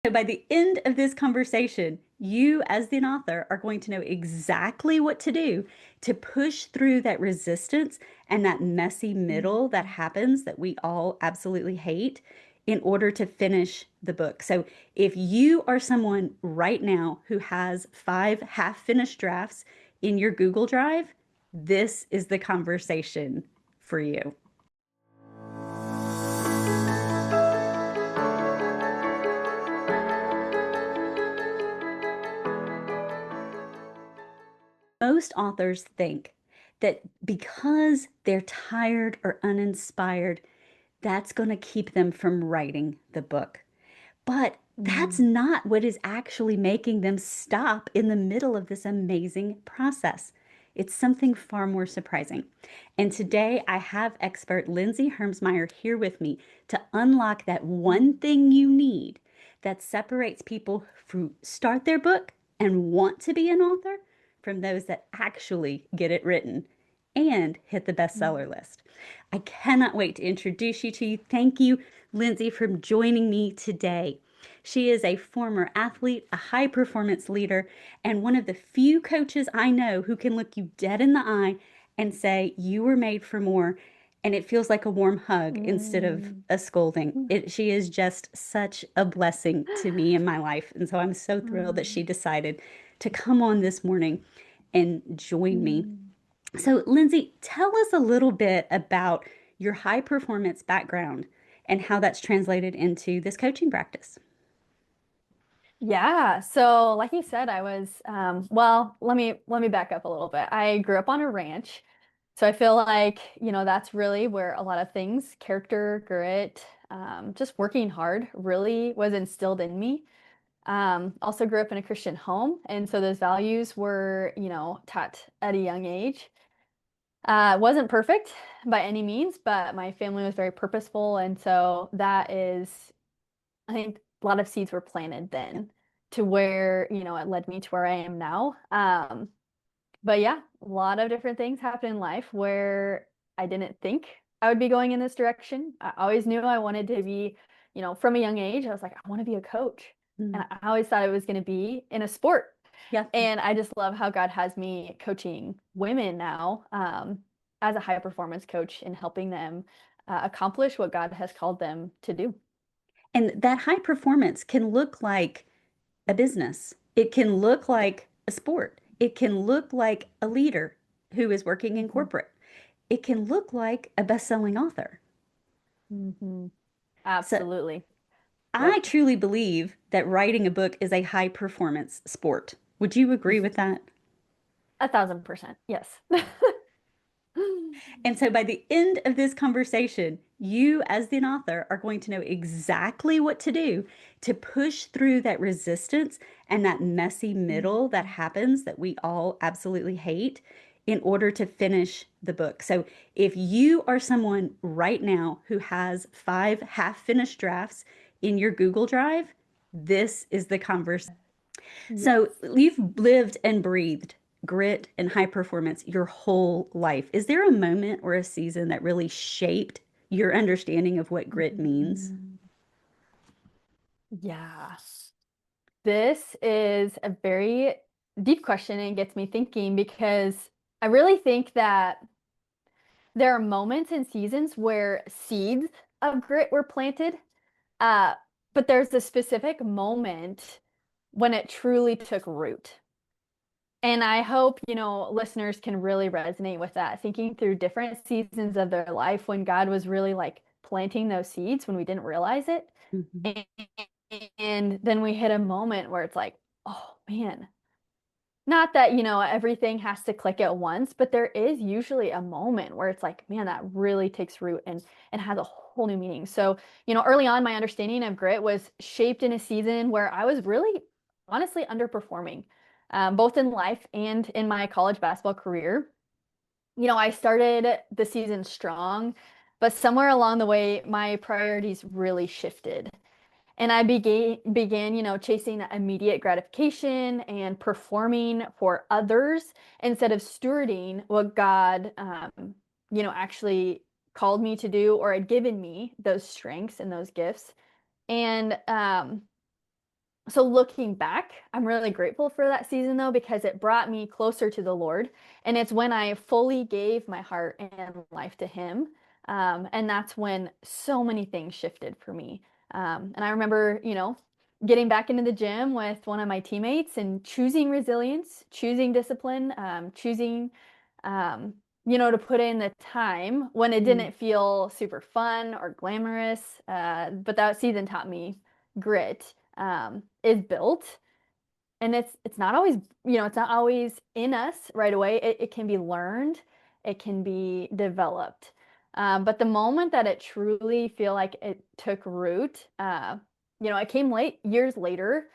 So by the end of this conversation, you as the author are going to know exactly what to do to push through that resistance and that messy middle that happens that we all absolutely hate in order to finish the book. So if you are someone right now who has 5 half-finished drafts in your Google Drive, this is the conversation for you. Most authors think that because they're tired or uninspired, that's going to keep them from writing the book. But that's Mm. not what is actually making them stop in the middle of this amazing process. It's something far more surprising. And today I have expert Linzie Hermsmeyer here with me to unlock that one thing you need that separates people who start their book and want to be an author from those that actually get it written and hit the bestseller list. I cannot wait to introduce you to you. Thank you, Linzie, for joining me today. She is a former athlete, a high performance leader, and one of the few coaches I know who can look you dead in the eye and say, "You were made for more." And it feels like a warm hug instead of Mm. a scolding. She is just such a blessing to me in my life. And so I'm so thrilled that she Mm. decided to come on this morning and join me. Mm. So, Linzie, tell us a little bit about your high performance background and how that's translated into this coaching practice. Yeah, so like you said, I was well, let me back up a little bit. I grew up on a ranch. So I feel like, that's really where a lot of things, character, grit, just working hard really was instilled in me. Also grew up in a Christian home, and so those values were, taught at a young age. Wasn't perfect by any means, but my family was very purposeful, and so that is, I think, a lot of seeds were planted Yeah. then to where, it led me to where I am now. But yeah, a lot of different things happen in life where I didn't think I would be going in this direction. I always knew I wanted to be, from a young age, I was like, I want to be a coach. Mm. And I always thought it was going to be in a sport. Yeah. And I just love how God has me coaching women now, as a high performance coach and helping them accomplish what God has called them to do. And that high performance can look like a business, it can look like a sport, it can look like a leader who is working in Mhm. corporate, it can look like a best selling author. Hmm. So, Absolutely. I Yep. truly believe that writing a book is a high performance sport. Would you agree with that? 1,000%. Yes. And so by the end of this conversation, you as the author are going to know exactly what to do to push through that resistance and that messy middle that happens that we all absolutely hate in order to finish the book. So if you are someone right now who has 5 half-finished drafts in your Google Drive, this is the conversation. So Yes. you've lived and breathed grit and high performance your whole life. Is there a moment or a season that really shaped your understanding of what grit means? Mhm. Yeah. This is a very deep question and gets me thinking because I really think that there are moments and seasons where seeds of grit were planted, uh, but there's a specific moment when it truly took root. And I hope, listeners can really resonate with that, thinking through different seasons of their life when God was really like planting those seeds when we didn't realize it. Mhm. And, and then we hit a moment where it's like, oh man, not that, everything has to click at once, but there is usually a moment where it's like, man, that really takes root and has a whole new meaning. So, early on, my understanding of grit was shaped in a season where I was really honestly underperforming, both in life and in my college basketball career. I started the season strong, but somewhere along the way, my priorities really shifted. And I began, chasing immediate gratification and performing for others instead of stewarding what God, actually called me to do or had given me those strengths and those gifts. And So looking back, I'm really grateful for that season though, because it brought me closer to the Lord. And it's when I fully gave my heart and life to Him. And that's when so many things shifted for me. And I remember, getting back into the gym with one of my teammates and choosing resilience, choosing discipline, choosing, um, to put in the time when it Mm, didn't feel super fun or glamorous. But that season taught me grit is built, and it's not always, it's not always in us right away. It can be learned, it can be developed. But the moment that it truly feel like it took root, it came late years later.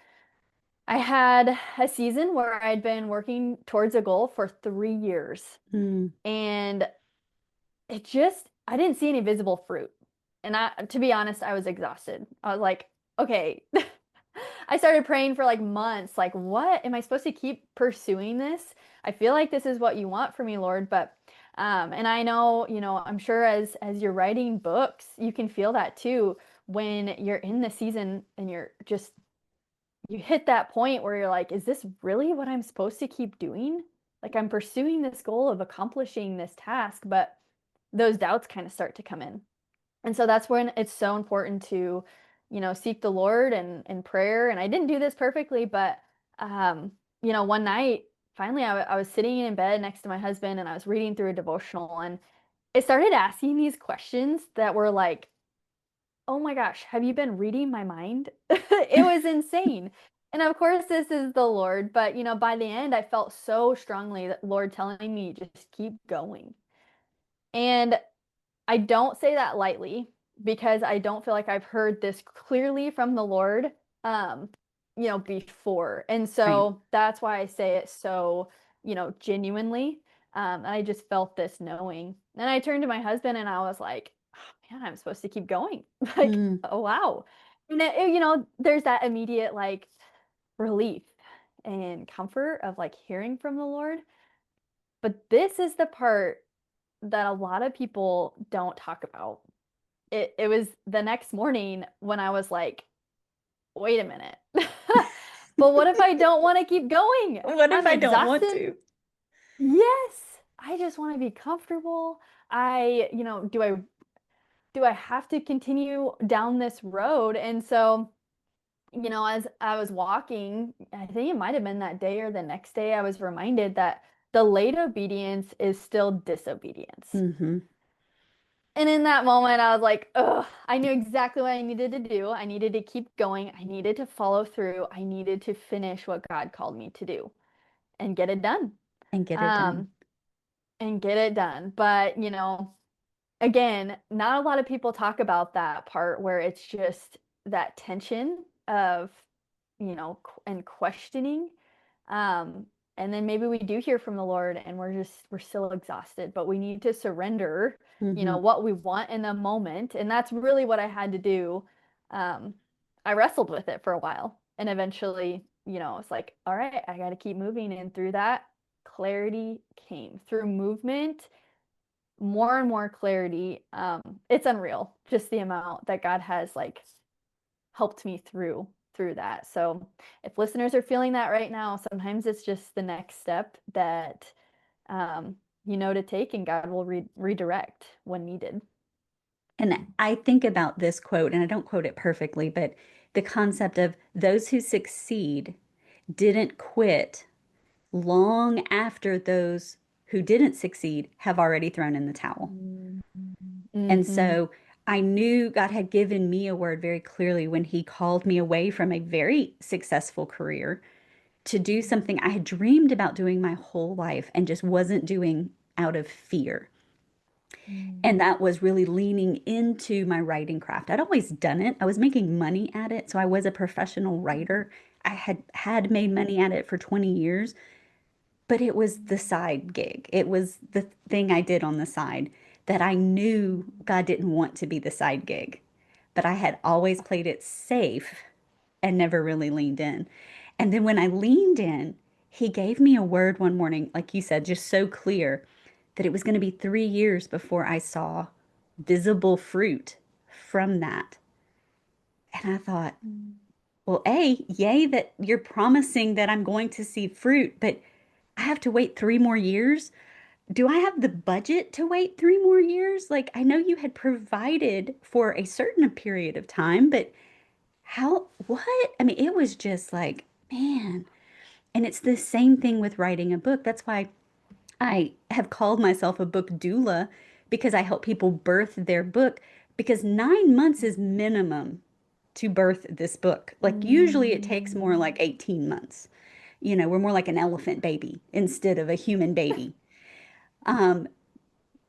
I had a season where I'd been working towards a goal for 3 years, mm, and I didn't see any visible fruit. And to be honest, I was exhausted. I was like, okay. I started praying for like months, like, what am I supposed to keep pursuing this? I feel like this is what you want for me, Lord, but and I know, I'm sure as you're writing books, you can feel that too when you're in the season and you hit that point where you're like, is this really what I'm supposed to keep doing? Like I'm pursuing this goal of accomplishing this task, but those doubts kind of start to come in. And so that's when it's so important to, seek the Lord and prayer. And I didn't do this perfectly, but, one night, finally, I was sitting in bed next to my husband and I was reading through a devotional and it started asking these questions that were like, oh my gosh, have you been reading my mind? It was insane. And of course, this is the Lord, but, by the end, I felt so strongly that Lord telling me, just keep going. And I don't say that lightly because I don't feel like I've heard this clearly from the Lord, um, before. And right. so that's why I say it so, genuinely. I just felt this knowing. And I turned to my husband and I was like, oh, man, I'm supposed to keep going. Like, Mm, oh, wow. And there's that immediate like relief and comfort of like hearing from the Lord. But this is the part that a lot of people don't talk about. It was the next morning when I was like, wait a minute. But what if I don't want to keep going? what if I'm I don't want exhausted. to? Yes. I just want to be comfortable. Do I have to continue down this road? And so, as I was walking, I think it might have been that day or the next day, I was reminded that delayed obedience is still disobedience. Hmm. And in that moment, I was like, ugh, I knew exactly what I needed to do. I needed to keep going. I needed to follow through. I needed to finish what God called me to do and get it done. And get it done. Um, and get it done. But, again, not a lot of people talk about that part where it's just that tension of, and questioning. Um, and then maybe we do hear from the Lord and we're still exhausted, but we need to surrender, Hmm. what we want in the moment. And that's really what I had to do. Um, I wrestled with it for a while and eventually, it's like, all right, I got to keep moving. And through that, clarity came through movement, more and more clarity. It's unreal just the amount that God has like helped me through that. So if listeners are feeling that right now, sometimes it's just the next step that to take, and God will redirect when needed. And I think about this quote, and I don't quote it perfectly, but the concept of those who succeed didn't quit long after those who didn't succeed have already thrown in the towel. And Mm-hmm. so I knew God had given me a word very clearly when He called me away from a very successful career to do something I had dreamed about doing my whole life and just wasn't doing out of fear. And that was really leaning into my writing craft. I'd always done it. I was making money at it. So I was a professional writer. I had made money at it for 20 years, but it was the side gig. It was the thing I did on the side that I knew God didn't want to be the side gig. But I had always played it safe and never really leaned in. And then when I leaned in, he gave me a word one morning, like you said, just so clear that it was going to be 3 years before I saw visible fruit from that. And I thought, Well, A, yay that you're promising that I'm going to see fruit, but I have to wait 3 more years. Do I have the budget to wait 3 more years? Like, I know you had provided for a certain period of time, but what? I mean, it was just like, man. And it's the same thing with writing a book. That's why I have called myself a book doula because I help people birth their book because 9 months is minimum to birth this book. Like usually it takes more Mm. like 18 months. We're more like an elephant baby instead of a human baby. Um,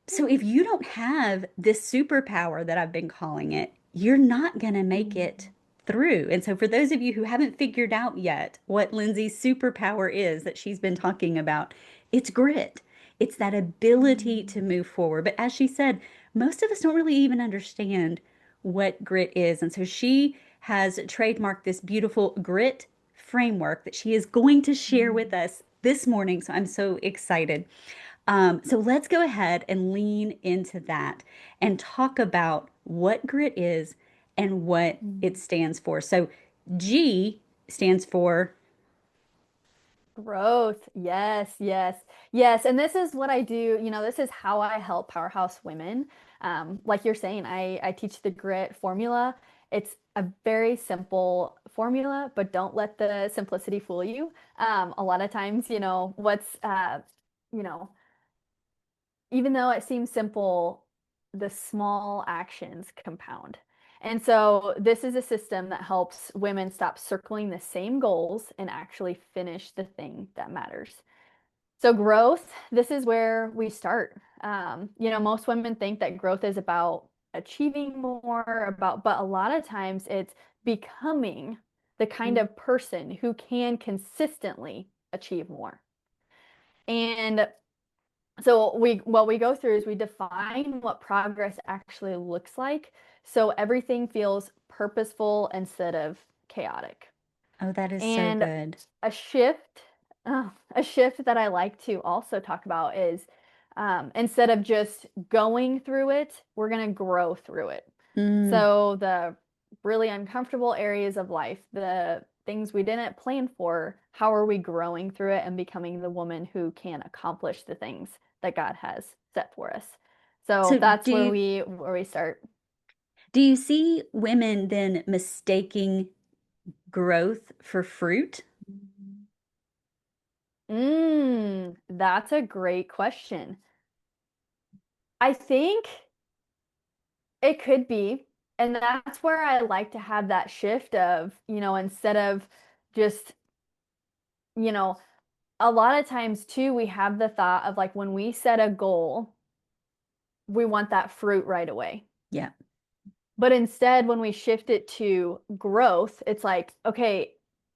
so if you don't have this superpower that I've been calling it, you're not going to make it through. And so for those of you who haven't figured out yet what Lindsay's superpower is that she's been talking about, it's grit. It's that ability to Mm. move forward. But as she said, most of us don't really even understand what grit is. And so she has trademarked this beautiful grit framework that she is going to share with Mm. us this morning. So I'm so excited. So let's go ahead and lean into that and talk about what grit is and what it Mm. stands for. So G stands for, Growth. Yes, yes, yes. And this is what I do. This is how I help powerhouse women. Like you're saying, I teach the grit formula. It's a very simple formula, but don't let the simplicity fool you. A lot of times, you know, even though it seems simple, the small actions compound. And so this is a system that helps women stop circling the same goals and actually finish the thing that matters. So growth, this is where we start. Most women think that growth is about achieving more, but a lot of times it's becoming the kind of person who can consistently achieve more. And so what we go through is we define what progress actually looks like, so everything feels purposeful instead of chaotic. oh, that is so And good. a shift, a shift that I like to also talk about is instead of just going through it, we're going to grow through it. Mm. So the really uncomfortable areas of life, the things we didn't plan for, how are we growing through it and becoming the woman who can accomplish the things that God has set for us? So So that's do where you, we start. do you see women then mistaking growth for fruit? That's a great question. I think it could be. And that's where I like to have that shift of, instead of just, you know, a lot of times too, we have the thought of like when we set a goal, we want that fruit right away. Yeah. But instead, when we shift it to growth, it's like, okay,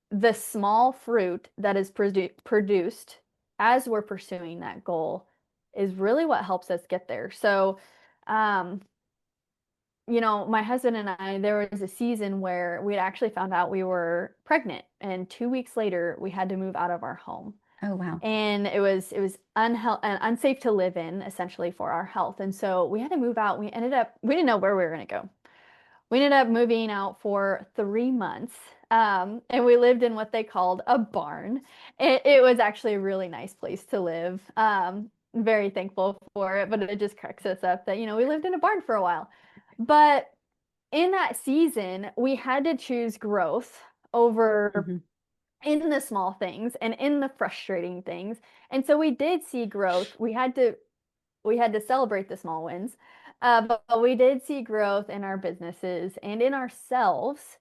the small fruit that is produced as we're pursuing that goal is really what helps us get there. So, um, my husband and I, there was a season where we'd actually found out we were pregnant, and 2 weeks later, we had to move out of our home. Oh, wow. And it was unsafe to live in essentially for our health. And so we had to move out. We didn't know where we were going to go. We ended up moving out for 3 months. And we lived in what they called a barn. It was actually a really nice place to live. Very thankful for it, but it just cracks us up that, we lived in a barn for a while. But in that season, we had to choose growth over Hmm. in the small things and in the frustrating things. And so we did see growth. We had to celebrate the small wins. But we did see growth in our businesses and in ourselves,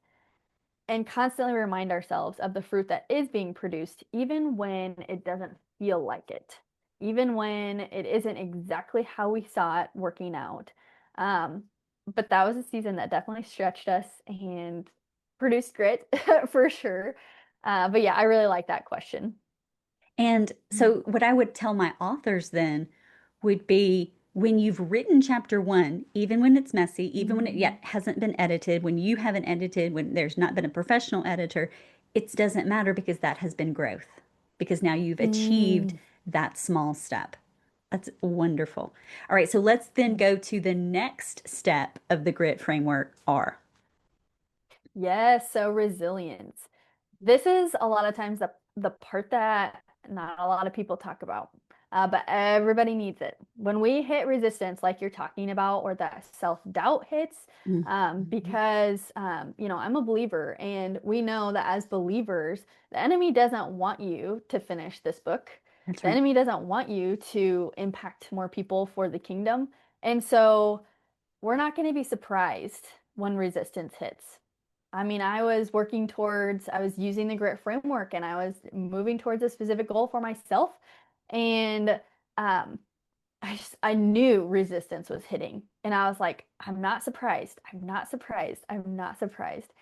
and constantly remind ourselves of the fruit that is being produced, even when it doesn't feel like it, even when it isn't exactly how we saw it working out. Um, but that was a season that definitely stretched us and produced grit for sure. But yeah, I really like that question. And so, what I would tell my authors then would be when you've written chapter one, even when it's messy, even when it yet Mm. hasn't been edited, when you haven't edited, when there's not been a professional editor, it doesn't matter because that has been growth, because now you've achieved Mm. that small step. That's wonderful. All right, so let's then go to the next step of the grit framework, R. Yes, so resilience. This is a lot of times the part that not a lot of people talk about, but everybody needs it. When we hit resistance, like you're talking about, or that self-doubt hits, Mhm. because I'm a believer, and we know that as believers, the enemy doesn't want you to finish this book. That's The right. enemy doesn't want you to impact more people for the kingdom, and so we're not going to be surprised when resistance hits. I mean, I was using the grit framework and I was moving towards a specific goal for myself. And um, I knew resistance was hitting. And I was like, I'm not surprised. I'm not surprised. I'm not surprised.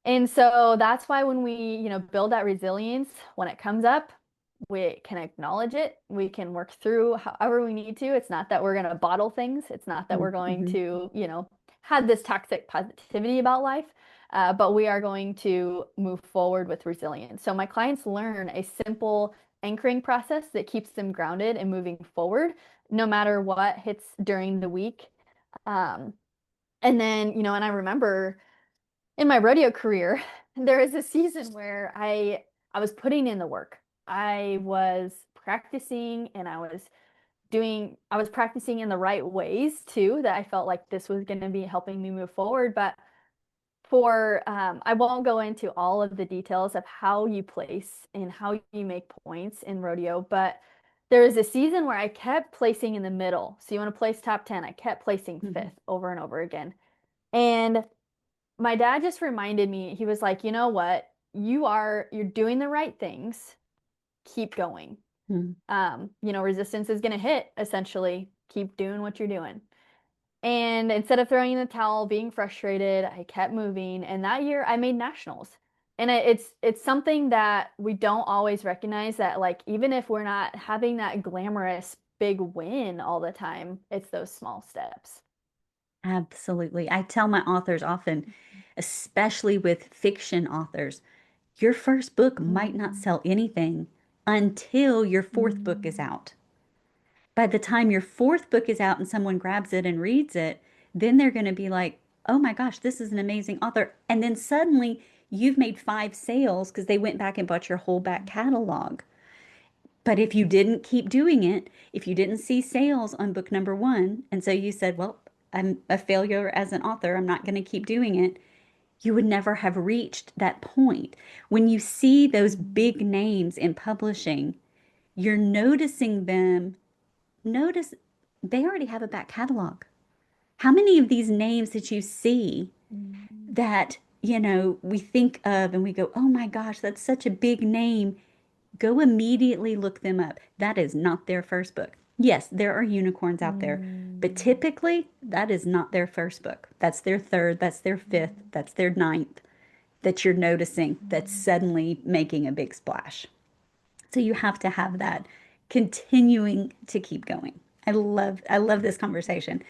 And so that's why when we, build that resilience, when it comes up, we can acknowledge it. We can work through however we need to. It's not that we're going to bottle things. It's not that we're going Mhm. to, have this toxic positivity about life, but we are going to move forward with resilience. So my clients learn a simple anchoring process that keeps them grounded and moving forward, no matter what hits during the week. Um, and then, and I remember in my rodeo career, there was a season where I was putting in the work. I was practicing and I was practicing in the right ways too, that I felt like this was going to be helping me move forward. But I won't go into all of the details of how you place and how you make points in rodeo, but there was a season where I kept placing in the middle. So you want to place top 10. I kept placing Mhm. fifth over and over again. And my dad just reminded me, he was like, you know what? You're doing the right things. Keep going. Mhm. Resistance is going to hit essentially. Keep doing what you're doing. And instead of throwing in the towel, being frustrated, I kept moving. And that year I made nationals. And it's something that we don't always recognize, that like even if we're not having that glamorous big win all the time, it's those small steps. Absolutely. I tell my authors often, especially with fiction authors, your first book might not Mm, sell anything until your fourth book is mm, out. By the time your fourth book is out and someone grabs it and reads it, then they're going to be like, oh my gosh, this is an amazing author. And then suddenly you've made five sales because they went back and bought your whole back catalog. But if you didn't keep doing it, if you didn't see sales on book number one, and so you said, well, I'm a failure as an author, I'm not going to keep doing it, you would never have reached that point. When you see those big mm, names in publishing, you're noticing them. Notice they already have a back catalog. How many of these names that you see mm, that, we think of and we go, oh my gosh, that's such a big name. Go immediately look them up. That is not their first book. Yes, there are unicorns out there, but mm, typically that is not their first book. That's their third, that's their fifth, mm, that's their ninth that you're noticing that's mm. suddenly making a big splash. So you have to have that continuing to keep going. I love this conversation.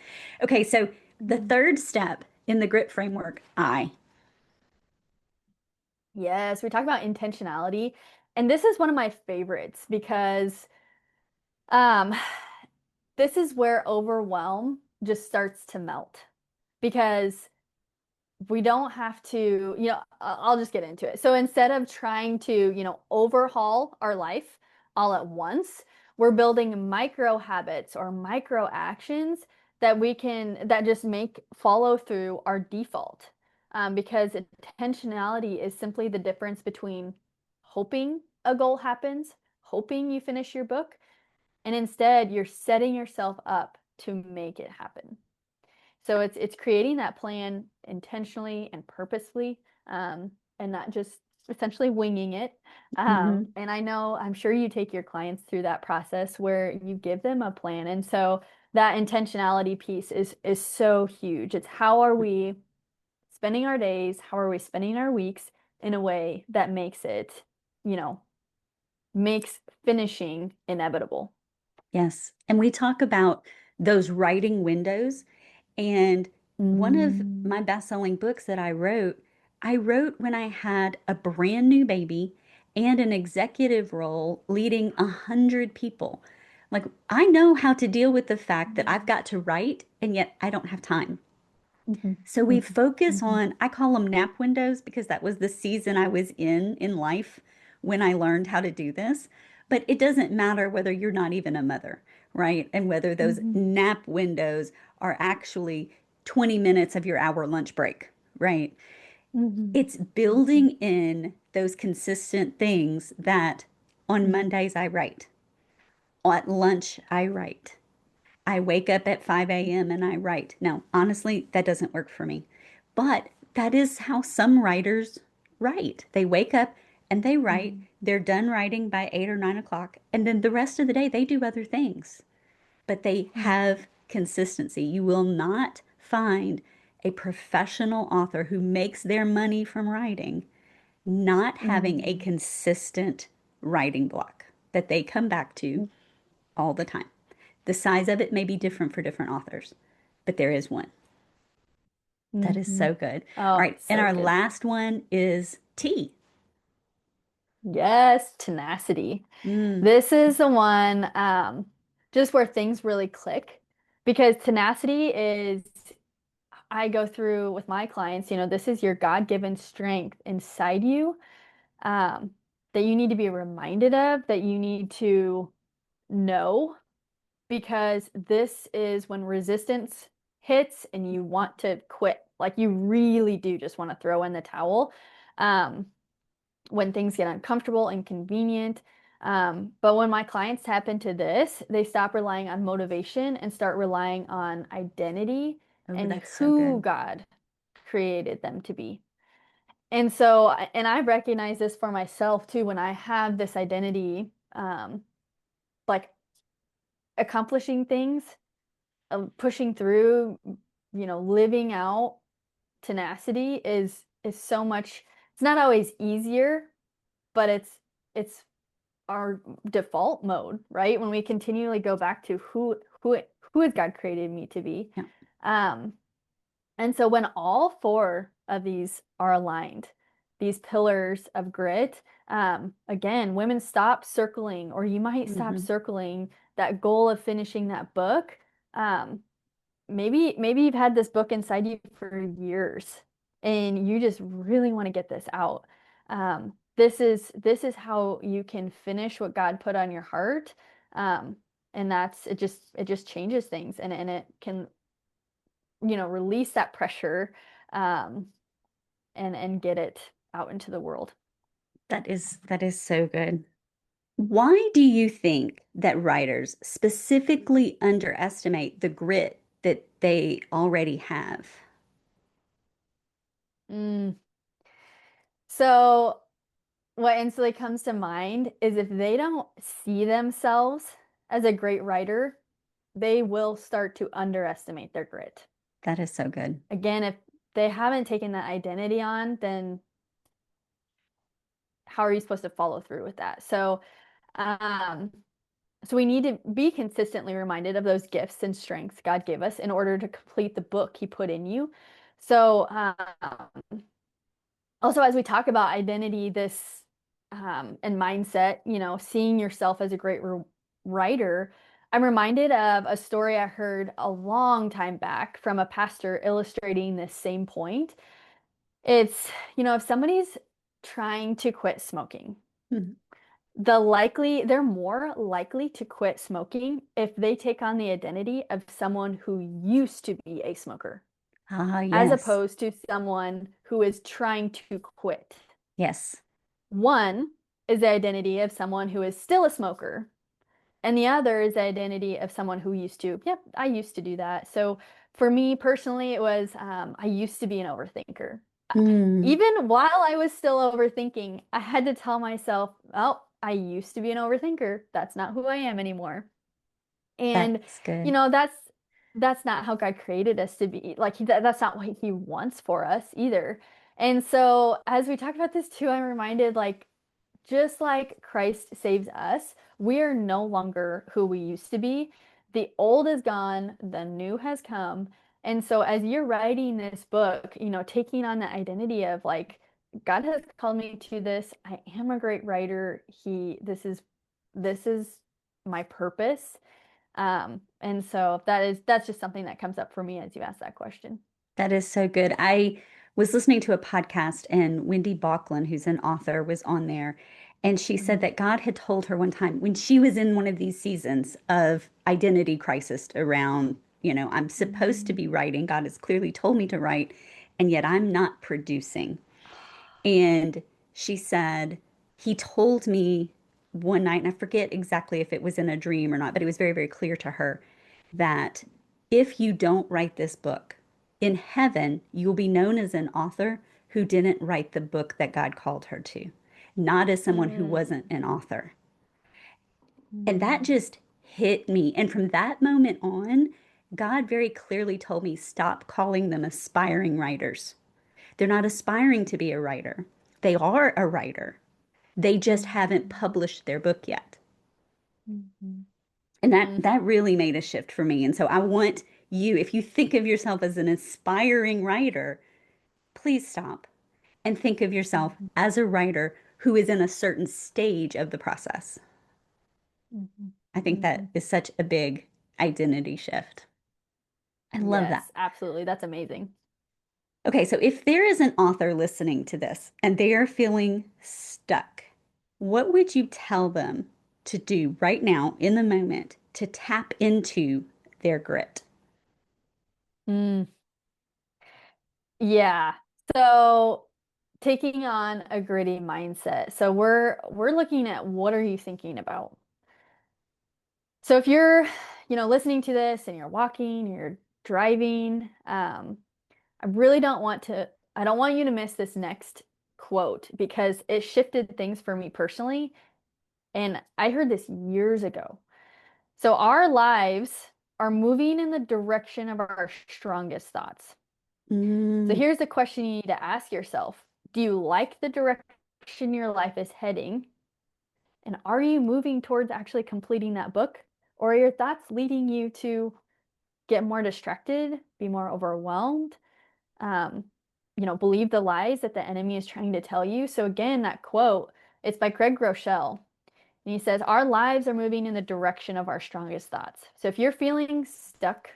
Okay, so the Mm. third step in the grit framework, I. Yes, we talk about intentionality, and this is one of my favorites because um, this is where overwhelm just starts to melt because we don't have to, I'll just get into it. So instead of trying to, overhaul our life all at once, we're building micro habits or micro actions that just make follow through our default. Because intentionality is simply the difference between hoping a goal happens, hoping you finish your book, and instead you're setting yourself up to make it happen. So it's creating that plan intentionally and purposefully, and not just essentially winging it. Mhm. And I'm sure you take your clients through that process where you give them a plan. And so that intentionality piece is so huge. It's how are we spending our days? How are we spending our weeks in a way that you know, makes finishing inevitable? Yes. And we talk about those writing windows. And one of Mm, my best-selling books that I wrote when I had a brand new baby and an executive role leading 100 people. Like, I know how to deal with the fact that I've got to write and yet I don't have time. Mhm. So we Mhm. focus Mhm. on, I call them nap windows because that was the season I was in life when I learned how to do this. But it doesn't matter whether you're not even a mother, right? And whether those Mhm. nap windows are actually 20 minutes of your hour lunch break, right? Mhm. It's building in those consistent things that on Mhm. Mondays I write, at lunch I write, I wake up at 5 a.m. and I write. Now, honestly, that doesn't work for me. But that is how some writers write. They wake up and they write. Mhm. They're done writing by 8 or 9 o'clock. And then the rest of the day, they do other things. But they Mhm. have consistency. You will not find a professional author who makes their money from writing not having a Mhm. consistent writing block that they come back to all the time. The size of it may be different for different authors, but there is one. That is Mhm. so good. All Oh, right. And so our good. last one is T. Yes, tenacity. Mm, This is the one just where things really click because tenacity is, I go through with my clients, this is your God-given strength inside you um, that you need to be reminded of, that you need to know, because this is when resistance hits and you want to quit. Like you really do just want to throw in the towel. Um, when things get uncomfortable, inconvenient. But when my clients tap into this, they stop relying on motivation and start relying on identity oh, and that's so who good. God created them to be. And so, and I recognize this for myself too, when I have this identity, like accomplishing things, pushing through, living out tenacity is so much, it's not always easier, but it's our default mode, right? When we continually go back to who has God created me to be. Yeah. Um, and so when all four of these are aligned, these pillars of grit, again, women stop circling, or you might stop Hmm. circling that goal of finishing that book. Um, maybe you've had this book inside you for years and you just really want to get this out. This is how you can finish what God put on your heart. Um, and it just changes things, and it can, release that pressure, um, and get it out into the world. That is so good. Why do you think that writers specifically underestimate the grit that they already have? Mm. So what instantly comes to mind is if they don't see themselves as a great writer, they will start to underestimate their grit. That is so good. Again, if they haven't taken that identity on, then how are you supposed to follow through with that? Um, so we need to be consistently reminded of those gifts and strengths God gave us in order to complete the book He put in you. So, also, as we talk about identity, this and mindset, seeing yourself as a great writer, I'm reminded of a story I heard a long time back from a pastor illustrating this same point. It's, if somebody's trying to quit smoking, Mhm. they're more likely to quit smoking if they take on the identity of someone who used to be a smoker, Ah, as yes. opposed to someone who is trying to quit. Yes. One is the identity of someone who is still a smoker, and the other is the identity of someone who used to, yep, I used to do that. So for me personally, it was I used to be an overthinker. Mm, Even while I was still overthinking, I had to tell myself, oh, I used to be an overthinker. That's not who I am anymore. And that's you good. know, that's not how God created us to be. Like that's not what he wants for us either. And so as we talk about this too, I'm reminded, like, just like Christ saves us, we are no longer who we used to be. The old is gone, the new has come. And so as you're writing this book, taking on the identity of, like, God has called me to this. I am a great writer. This is my purpose. And so that's just something that comes up for me as you ask that question. That is so good. I was listening to a podcast and Wendy Bauchland, who's an author, was on there. And she said Mhm. that God had told her one time when she was in one of these seasons of identity crisis around, I'm supposed to Mm. be writing. God has clearly told me to write, and yet I'm not producing. And she said, He told me one night, and I forget exactly if it was in a dream or not, but it was very, very clear to her that if you don't write this book, in heaven, you'll be known as an author who didn't write the book that God called her to, not as someone who Mm. wasn't an author. And that Mm. just hit me. And from that moment on, God very clearly told me, stop calling them aspiring writers. They're not aspiring to be a writer. They are a writer. They just haven't Mhm. published their book yet. Mhm. And that Mm. that really made a shift for me. And so I want you, if you think of yourself as an aspiring writer, please stop and think of yourself Mhm. as a writer who is in a certain stage of the process. Mhm. I think that Mhm. is such a big identity shift. I love that. Yes, absolutely. That's amazing. Okay, so if there is an author listening to this and they are feeling stuck, what would you tell them to do right now in the moment to tap into their grit? Mm. Yeah. So taking on a gritty mindset. So we're looking at what are you thinking about? So if you're, listening to this and you're walking, you're driving, I really don't want to, I don't want you to miss this next quote because it shifted things for me personally. And I heard this years ago. So our lives are moving in the direction of our strongest thoughts. So Mm, here's the question you need to ask yourself. Do you like the direction your life is heading? And are you moving towards actually completing that book? Or are your thoughts leading you to get more distracted, be more overwhelmed, um, believe the lies that the enemy is trying to tell you? So again, that quote, it's by Craig Groeschel. And he says, our lives are moving in the direction of our strongest thoughts. So if you're feeling stuck,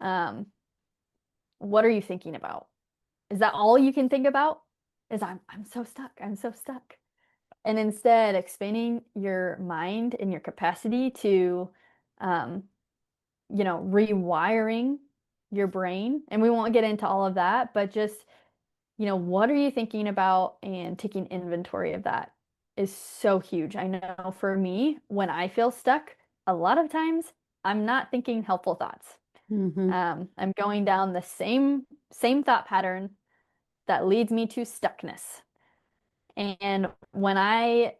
um, what are you thinking about? Is that all you can think about? Is I'm so stuck. I'm so stuck. And instead, expanding your mind and your capacity to, um, rewiring your brain. And we won't get into all of that, but just, what are you thinking about and taking inventory of that is so huge. I know for me, when I feel stuck, a lot of times I'm not thinking helpful thoughts. hmm I'm going down the same thought pattern that leads me to stuckness. And when I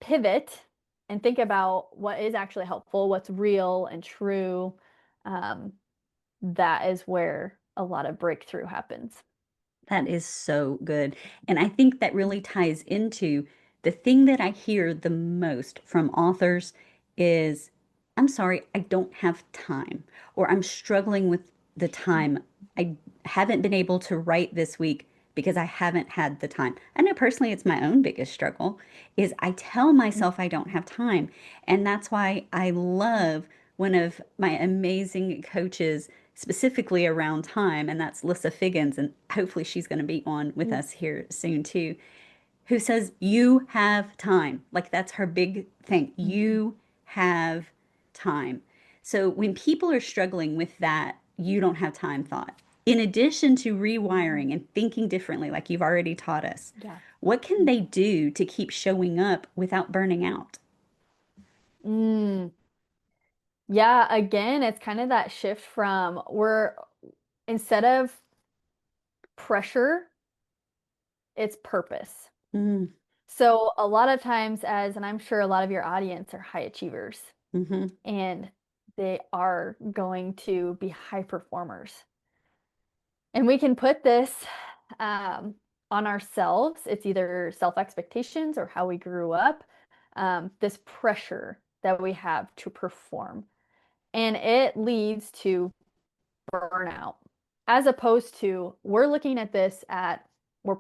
pivot and think about what is actually helpful, what's real and true, um, that is where a lot of breakthrough happens. That is so good. And I think that really ties into the thing that I hear the most from authors is, I'm sorry, I don't have time, or I'm struggling with the time. I haven't been able to write this week because I haven't had the time. I know personally it's my own biggest struggle is I tell myself I don't have time. And that's why I love one of my amazing coaches specifically around time, and that's Lissa Figgins, and hopefully she's going to be on with us here soon too, who says, You have time. Like that's her big thing. You have time. So when people are struggling with that, you don't have time thought, in addition to rewiring and thinking differently, like you've already taught us, Yeah. what can they do to keep showing up without burning out? Mm. Yeah, again, it's kind of that shift from we're instead of pressure, it's purpose. Mm, So a lot of times and I'm sure a lot of your audience are high achievers hmm and they are going to be high performers. And we can put this um, on ourselves. It's either self expectations or how we grew up, this pressure that we have to perform. And it leads to burnout, as opposed to we're looking at this at we're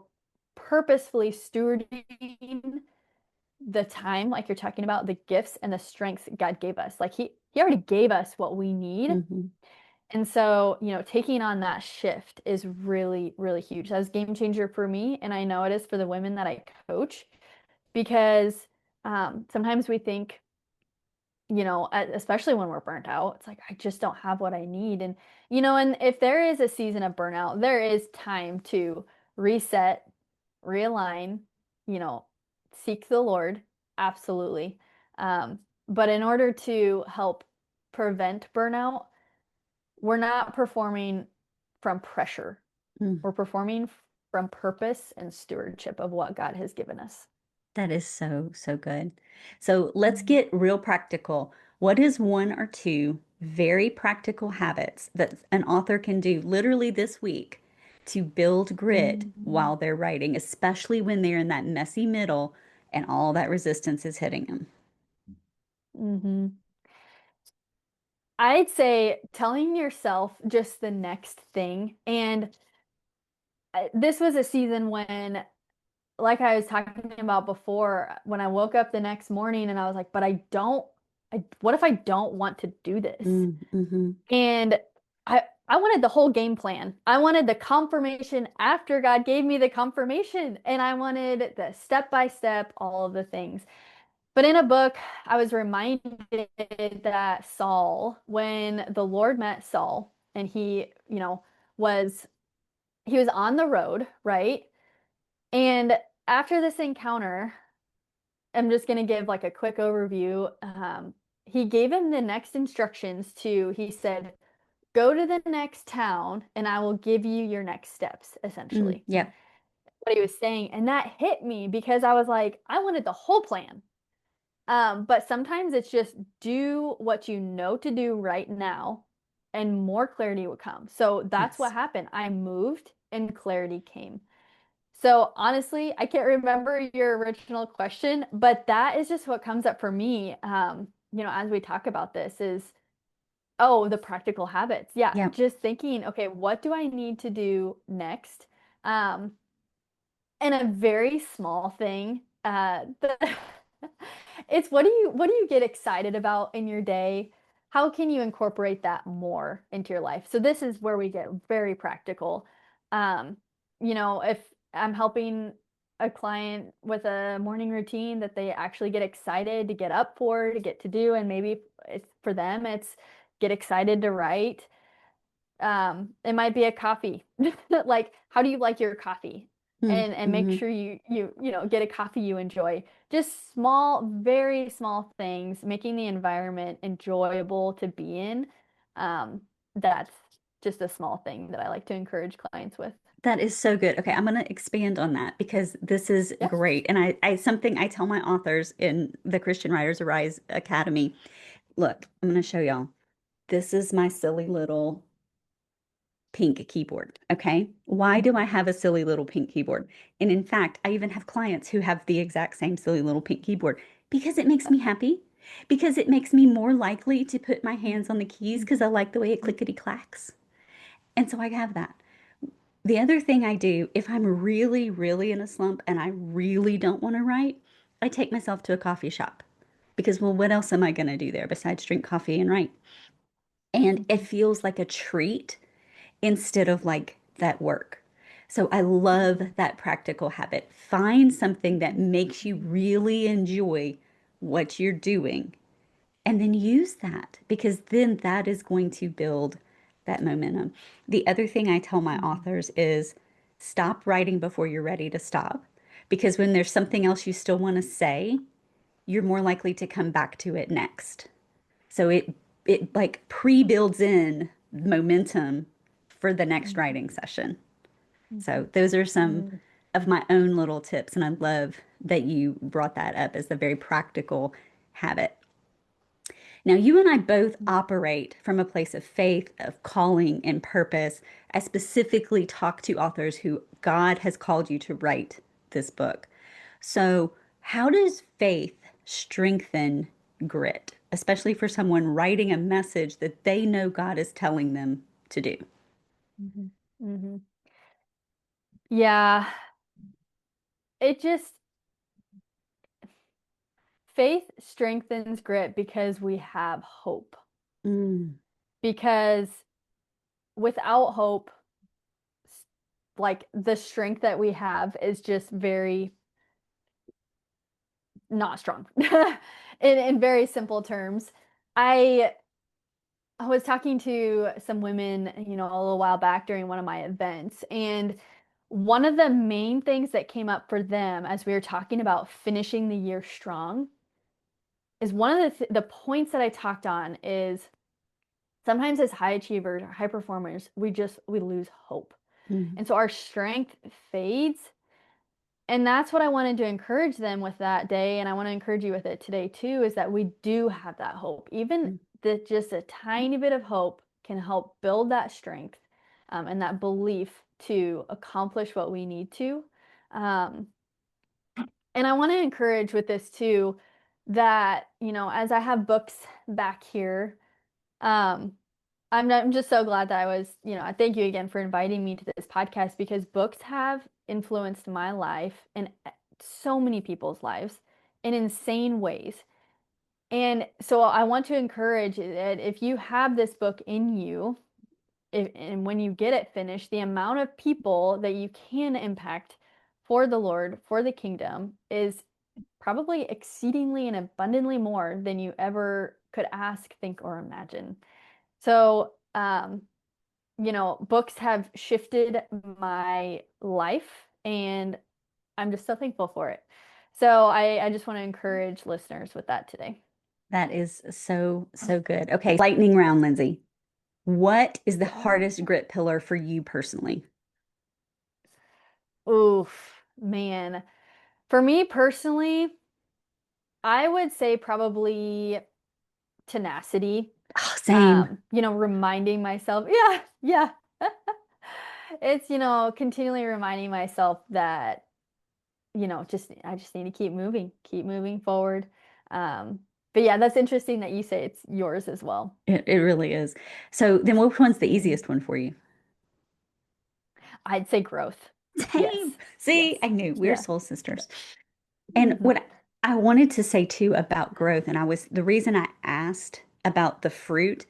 purposefully stewarding the time, like you're talking about, the gifts and the strengths God gave us. Like he already gave us what we need. hmm And so, taking on that shift is really, really huge. That's a game changer for me. And I know it is for the women that I coach because sometimes we think, especially when we're burnt out, it's like, I just don't have what I need. And if there is a season of burnout, there is time to reset, realign, you know, seek the Lord. Absolutely. Um, but in order to help prevent burnout, we're not performing from pressure. Mm. We're performing from purpose and stewardship of what God has given us. That is so, so good. So let's Mhm. get real practical. What is one or two very practical habits that an author can do literally this week to build grit Mhm. while they're writing, especially when they're in that messy middle and all that resistance is hitting them? Mhm. I'd say telling yourself just the next thing. And this was a season when, like I was talking about before, when I woke up the next morning and I was like, but what if I don't want to do this? Mm-hmm. And I wanted the whole game plan. I wanted the confirmation after God gave me the confirmation, and I wanted the step by step, all of the things. But in a book, I was reminded that Saul, when the Lord met Saul, and was he was on the road, right? And after this encounter, I'm just going to give like a quick overview. He gave him the next instructions he said, go to the next town and I will give you your next steps, Mm, essentially. yep. What he was saying. And that hit me because I was like, I wanted the whole plan. But sometimes it's just do what you know to do right now, and more clarity will come. So that's what Yes. happened. I moved and clarity came. So honestly, I can't remember your original question, but that is just what comes up for me. As we talk about this is, oh, the practical habits. Yeah, Yep. just thinking, okay, what do I need to do next? Um, and a very small thing. It's what do you get excited about in your day? How can you incorporate that more into your life? So this is where we get very practical. Um, if I'm helping a client with a morning routine that they actually get excited to get up for, to get to do, and maybe it's for them, it's get excited to write. It might be a coffee. Like, how do you like your coffee? And make Mm-hmm. sure you get a coffee you enjoy. Just small, very small things, making the environment enjoyable to be in. Um, that's just a small thing that I like to encourage clients with. That is so good. Okay, I'm going to expand on that because this is Yeah. great. And something I tell my authors in the Christian Writers Arise Academy. Look, I'm going to show y'all. This is my silly little pink keyboard. Okay. Why do I have a silly little pink keyboard? And in fact, I even have clients who have the exact same silly little pink keyboard because it makes me happy, because it makes me more likely to put my hands on the keys because I like the way it clickety clacks. And so I have that. The other thing I do, if I'm really, really in a slump and I really don't want to write, I take myself to a coffee shop because, well, what else am I going to do there besides drink coffee and write? And it Mhm. feels like a treat instead of like that work. So I love that practical habit. Find something that makes you really enjoy what you're doing and then use that because then that is going to build that momentum. The other thing I tell my Mhm. authors is stop writing before you're ready to stop because when there's something else you still want to say, you're more likely to come back to it next. So it like pre-builds in momentum for the next Mhm. writing session. So Mhm. those are some Mhm. of my own little tips, and I love that you brought that up as a very practical habit. Now, you and I both operate from a place of faith, of calling and purpose. I specifically talk to authors who God has called you to write this book. So, how does faith strengthen grit, especially for someone writing a message that they know God is telling them to do? Mhm. Mhm. Yeah, it just faith strengthens grit because we have hope. Mm, Because without hope, like the strength that we have is just very not strong. In very simple terms. I I was talking to some women, a little while back during one of my events, and one of the main things that came up for them as we were talking about finishing the year strong is one of the points that I talked on is sometimes as high achievers or high performers, we lose hope. Mm, And so our strength fades. And that's what I wanted to encourage them with that day. And I want to encourage you with it today too, is that we do have that hope. Even mm. that just a tiny bit of hope can help build that strength and that belief to accomplish what we need to. Um, and I want to encourage with this too, that, as I have books back here, um, I'm just so glad that I was, I thank you again for inviting me to this podcast because books have influenced my life and so many people's lives in insane ways. And so I want to encourage that if you have this book in you, and when you get it finished, the amount of people that you can impact for the Lord, for the kingdom, is probably exceedingly and abundantly more than you ever could ask, think, or imagine. So, books have shifted my life, and I'm just so thankful for it. So I just want to encourage listeners with that today. That is so, so good. Okay, lightning round, Lindsay. What is the hardest grit pillar for you personally? Oof, man. For me personally, I would say probably tenacity. Oh, same. Reminding myself, yeah, yeah. It's, continually reminding myself that, just I just need to keep moving forward. Um, but yeah, that's interesting that you say it's yours as well. It really is. So then which one's the Mhm. easiest one for you? I'd say growth. Same. Yes. See, I Yes. knew we're Yeah. soul Yeah. sisters. And Mhm. what I wanted to say too about growth, and the reason I asked about the fruit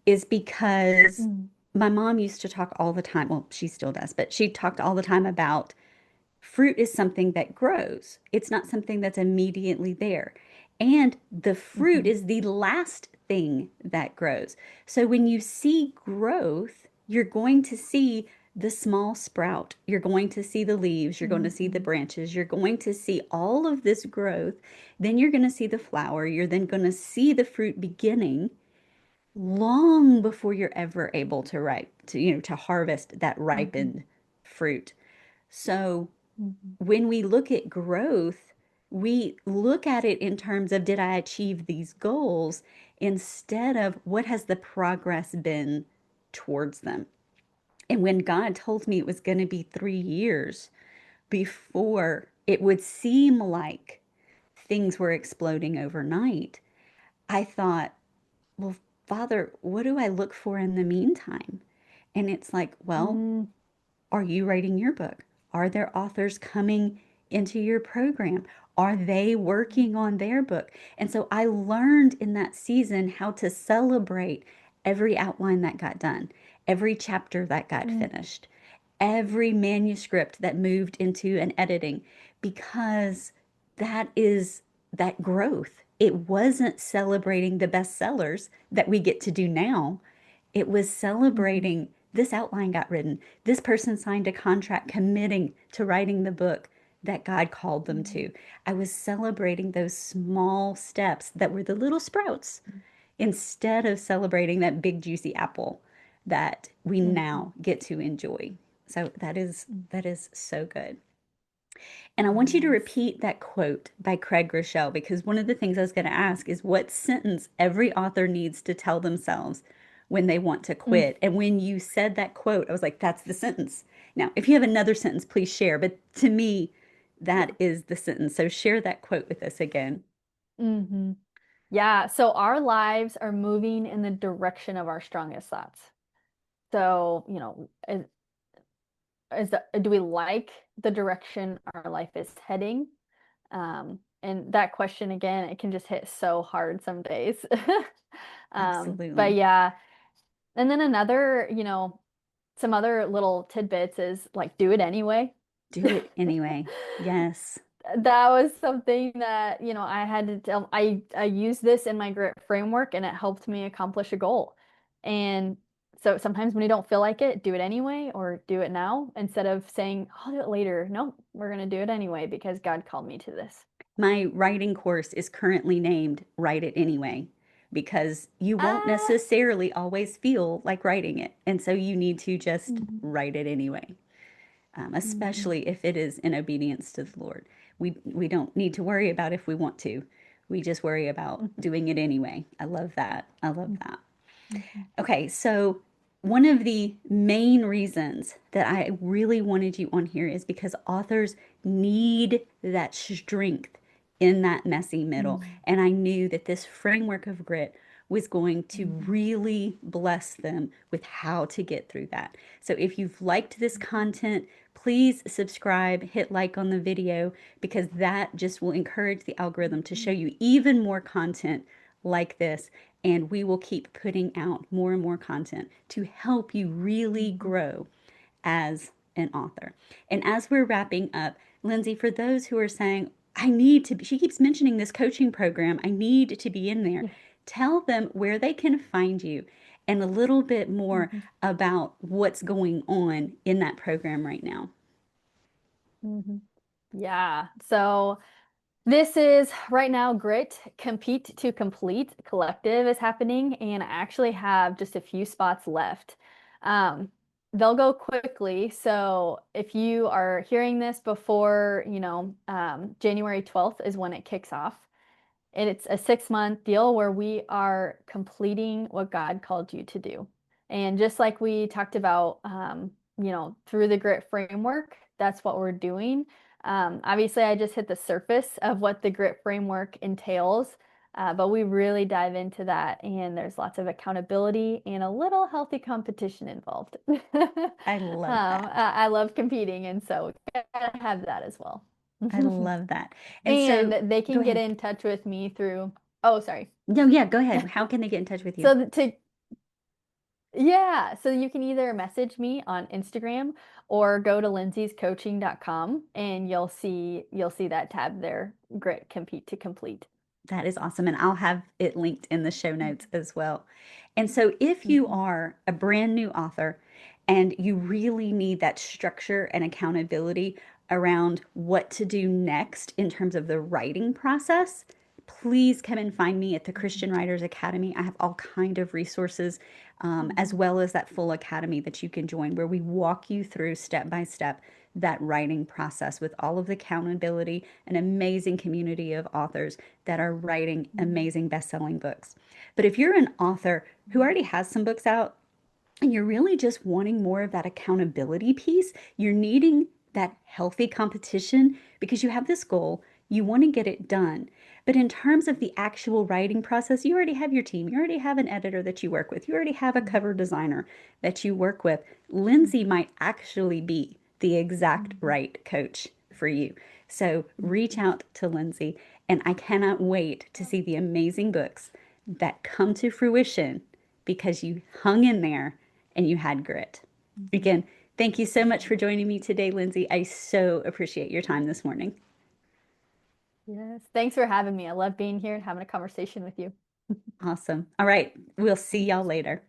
is because Mhm. my mom used to talk all the time. Well, she still does, but she talked all the time about fruit is something that grows. It's not something that's immediately there. And the fruit Mhm. is the last thing that grows. So when you see growth, you're going to see the small sprout. You're going to see the leaves. You're going to see the Mhm. branches. You're going to see all of this growth. Then you're going to see the flower. You're then going to see the fruit beginning long before you're ever able to harvest that Mhm. ripened fruit. So Mhm. when we look at growth, we look at it in terms of did I achieve these goals instead of what has the progress been towards them. And when God told me it was going to be 3 years before it would seem like things were exploding overnight, I thought, well, Father, what do I look for in the meantime? And it's like, well, Mm. are you writing your book? Are there authors coming into your program? Are they working on their book? And so I learned in that season how to celebrate every outline that got done, every chapter that got Mm. finished, every manuscript that moved into an editing, because that is that growth. It wasn't celebrating the bestsellers that we get to do now. It was Mhm. celebrating this outline got written. This person signed a contract committing to writing the book that God called them Mhm. to. I was celebrating those small steps that were the little sprouts instead of celebrating that big juicy apple that we Mhm. now get to enjoy. So Mhm. that is so good. And I want you to Yes. repeat that quote by Craig Rochelle because one of the things I was going to ask is what sentence every author needs to tell themselves when they want to Mm. quit. And when you said that quote, I was like, that's the sentence. Now, if you have another sentence, please share. But to me, that Yeah. is the sentence. So share that quote with us again. Mhm. Yeah, so our lives are moving in the direction of our strongest thoughts. So, do we like the direction our life is heading? And that question again, it can just hit so hard some days. But Absolutely. yeah, and then another, some other little tidbits is like do it anyway. Do it anyway. Yes. That was something that, I had to tell I used this in my grit framework and it helped me accomplish a goal. And so sometimes when you don't feel like it, do it anyway or do it now instead of saying, I'll do it later. No, we're gonna do it anyway because God called me to this. My writing course is currently named Write It Anyway because you won't Ah. necessarily always feel like writing it. And so you need to just Mhm, write it anyway, mhm, especially if it is in obedience to the Lord. We don't need to worry about if we want to. We just worry about mhm, doing it anyway. I love that. I love mhm, that. mhm, Okay, so one of the main reasons that I really wanted you on here is because authors need that strength in that messy middle. mhm, And I knew that this framework of grit was going to mhm, really bless them with how to get through that. So if you've liked this content, please subscribe, hit like on the video, because that just will encourage the algorithm to show mhm, you even more content like this, and we will keep putting out more and more content to help you really mhm, grow as an author. And as we're wrapping up, Lindsay, for those who are saying, I need to be, she keeps mentioning this coaching program, I need to be in there, yeah, tell them where they can find you and a little bit more mhm, about what's going on in that program right now. mhm. Yeah. So this is right now Grit Compete to Complete Collective is happening, and I actually have just a few spots left. Um, they'll go quickly, so if you are hearing this before, January 12th is when it kicks off. And it's a 6 month deal where we are completing what God called you to do. And just like we talked about, through the grit framework, that's what we're doing. Obviously, I just hit the surface of what the grit framework entails, but we really dive into that, and there's lots of accountability and a little healthy competition involved. I love that. I love competing, and so gotta have that as well. I love that. And so And they go can get ahead. in touch with me through, oh, sorry. No, yeah, go ahead. How can they get in touch with you? So yeah, so you can either message me on Instagram or go to lindsayscoaching.com and you'll see that tab there, Grit Compete to Complete. That is awesome. And I'll have it linked in the show notes as well. And so, if you Mhm, are a brand new author and you really need that structure and accountability around what to do next in terms of the writing process, please come and find me at the mhm, Christian Writers Academy. I have all kind of resources, as mhm, well as that full academy that you can join, where we walk you through step by step that writing process with all of the accountability, an amazing community of authors that are writing mhm, amazing best-selling books. But if you're an author who mhm, already has some books out and you're really just wanting more of that accountability piece, you're needing that healthy competition because you have this goal, you want to get it done. But in terms of the actual writing process, you already have your team, you already have an editor that you work with, you already have a cover mhm, designer that you work with. Lindsay mhm, might actually be the exact mhm, right coach for you. So reach mhm. out to Lindsay, and I cannot wait to see the amazing books that come to fruition because you hung in there and you had grit. Mhm. Again, thank you so much Yeah. for joining me today, Lindsay. I so appreciate your time this morning. Yes. Thanks for having me. I love being here and having a conversation with you. Awesome. All right. We'll see y'all later.